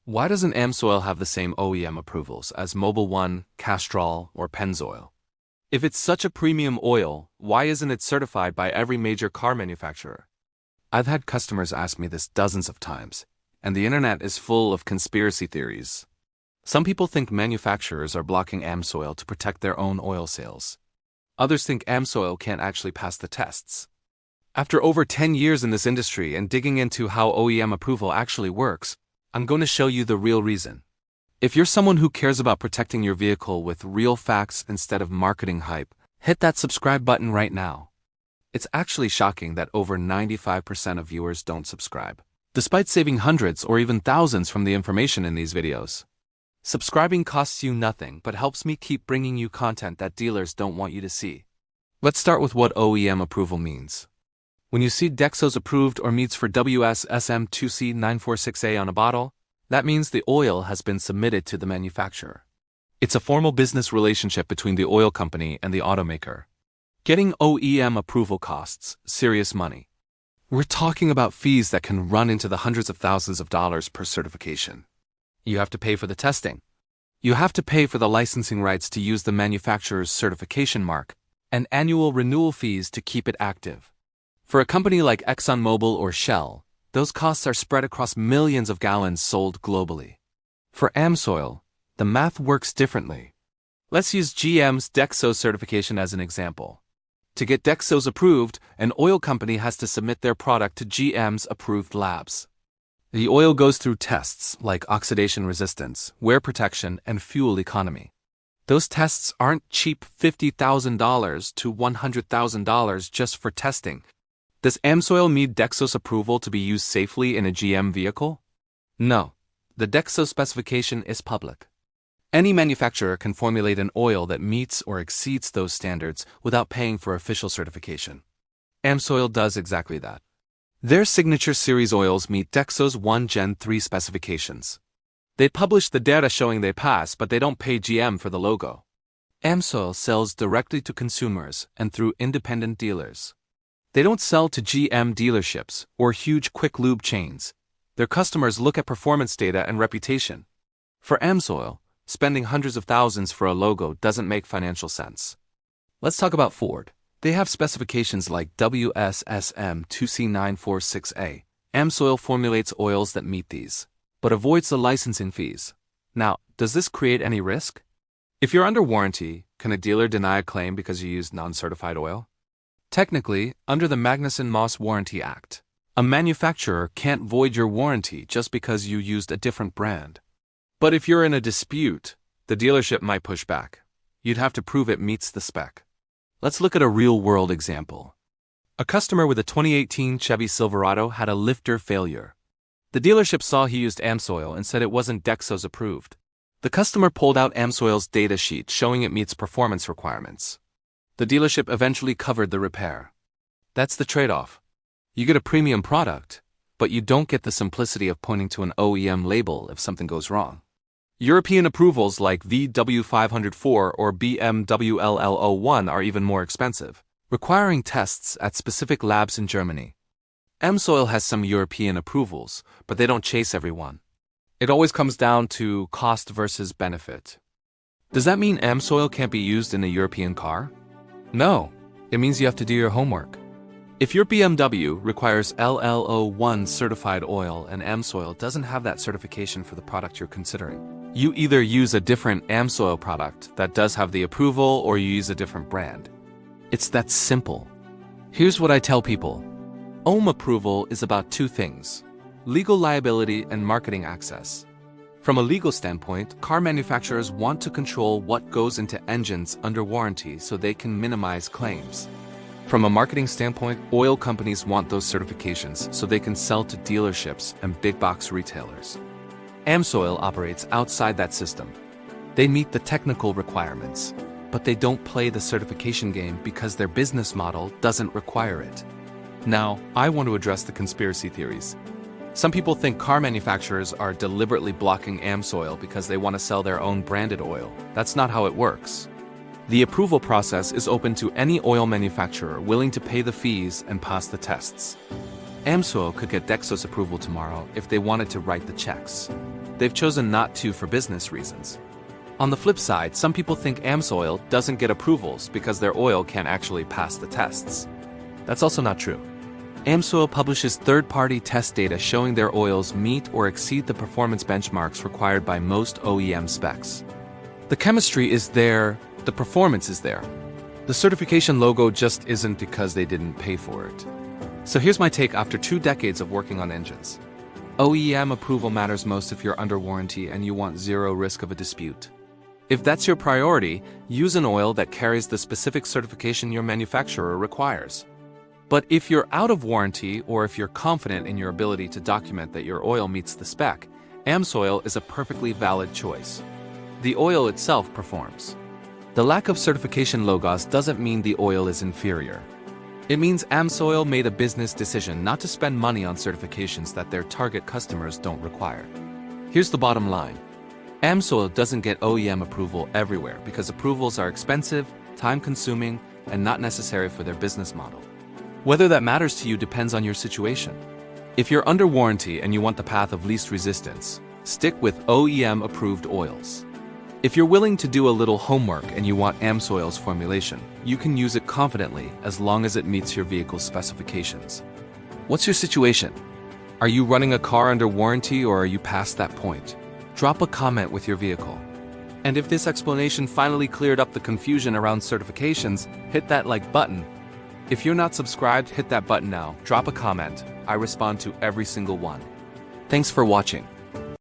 Why doesn't AMSOIL have the same OEM approvals as Mobil 1, Castrol, or Pennzoil? If it's such a premium oil, why isn't it certified by every major car manufacturer? I've had customers ask me this dozens of times, and the internet is full of conspiracy theories. Some people think manufacturers are blocking AMSOIL to protect their own oil sales. Others think AMSOIL can't actually pass the tests. After over 10 years in this industry and digging into how OEM approval actually works, I'm going to show you the real reason. If you're someone who cares about protecting your vehicle with real facts instead of marketing hype, hit that subscribe button right now. It's actually shocking that over 95% of viewers don't subscribe, despite saving hundreds or even thousands from the information in these videos. Subscribing costs you nothing but helps me keep bringing you content that dealers don't want you to see. Let's start with what OEM approval means. When you see Dexos approved or meets for WSSM2C946A on a bottle, that means the oil has been submitted to the manufacturer. It's a formal business relationship between the oil company and the automaker. Getting OEM approval costs serious money. We're talking about fees that can run into the hundreds of thousands of dollars per certification. You have to pay for the testing. You have to pay for the licensing rights to use the manufacturer's certification mark, and annual renewal fees to keep it active. For a company like ExxonMobil or Shell, those costs are spread across millions of gallons sold globally. For AMSOIL, the math works differently. Let's use GM's Dexos certification as an example. To get Dexos approved, an oil company has to submit their product to GM's approved labs. The oil goes through tests like oxidation resistance, wear protection, and fuel economy. Those tests aren't cheap $50,000 to $100,000 just for testing. Does AMSOIL need Dexos approval to be used safely in a GM vehicle? No. The Dexos specification is public. Any manufacturer can formulate an oil that meets or exceeds those standards without paying for official certification. AMSOIL does exactly that. Their signature series oils meet Dexos 1 Gen 3 specifications. They publish the data showing they pass, but they don't pay GM for the logo. AMSOIL sells directly to consumers and through independent dealers. They don't sell to GM dealerships or huge quick lube chains. Their customers look at performance data and reputation. For AMSOIL, spending hundreds of thousands for a logo doesn't make financial sense. Let's talk about Ford. They have specifications like WSSM2C946A. AMSOIL formulates oils that meet these, but avoids the licensing fees. Now, does this create any risk? If you're under warranty, can a dealer deny a claim because you used non-certified oil? Technically, under the Magnuson-Moss Warranty Act, a manufacturer can't void your warranty just because you used a different brand. But if you're in a dispute, the dealership might push back. You'd have to prove it meets the spec. Let's look at a real-world example. A customer with a 2018 Chevy Silverado had a lifter failure. The dealership saw he used AMSOIL and said it wasn't Dexos approved. The customer pulled out AMSOIL's data sheet showing it meets performance requirements. The dealership eventually covered the repair. That's the trade-off. You get a premium product, but you don't get the simplicity of pointing to an OEM label if something goes wrong. European approvals like VW504 or BMW LL01 are even more expensive, requiring tests at specific labs in Germany. AMSOIL has some European approvals, but they don't chase everyone. It always comes down to cost versus benefit. Does that mean AMSOIL can't be used in a European car? No, it means you have to do your homework. If your BMW requires LL01 certified oil and AMSOIL doesn't have that certification for the product you're considering, you either use a different AMSOIL product that does have the approval or you use a different brand. It's that simple. Here's what I tell people. OEM approval is about two things: legal liability and marketing access. From a legal standpoint, car manufacturers want to control what goes into engines under warranty so they can minimize claims. From a marketing standpoint, oil companies want those certifications so they can sell to dealerships and big box retailers. AMSOIL operates outside that system. They meet the technical requirements, but they don't play the certification game because their business model doesn't require it. Now, I want to address the conspiracy theories. Some people think car manufacturers are deliberately blocking AMSOIL because they want to sell their own branded oil. That's not how it works. The approval process is open to any oil manufacturer willing to pay the fees and pass the tests. AMSOIL could get Dexos approval tomorrow if they wanted to write the checks. they've chosen not to for business reasons. On the flip side, some people think AMSOIL doesn't get approvals because their oil can't actually pass the tests. That's also not true. AMSOIL publishes third-party test data showing their oils meet or exceed the performance benchmarks required by most OEM specs. The chemistry is there, the performance is there. The certification logo just isn't because they didn't pay for it. So here's my take after 2 decades of working on engines. OEM approval matters most if you're under warranty and you want zero risk of a dispute. If that's your priority, use an oil that carries the specific certification your manufacturer requires. But if you're out of warranty or if you're confident in your ability to document that your oil meets the spec, AMSOIL is a perfectly valid choice. The oil itself performs. The lack of certification logos doesn't mean the oil is inferior. It means AMSOIL made a business decision not to spend money on certifications that their target customers don't require. Here's the bottom line. AMSOIL doesn't get OEM approval everywhere because approvals are expensive, time-consuming, and not necessary for their business model. Whether that matters to you depends on your situation. If you're under warranty and you want the path of least resistance, stick with OEM-approved oils. If you're willing to do a little homework and you want AMSOIL's formulation, you can use it confidently as long as it meets your vehicle's specifications. What's your situation? Are you running a car under warranty or are you past that point? Drop a comment with your vehicle. And if this explanation finally cleared up the confusion around certifications, hit that like button. If you're not subscribed, hit that button now. Drop a comment. I respond to every single one. Thanks for watching.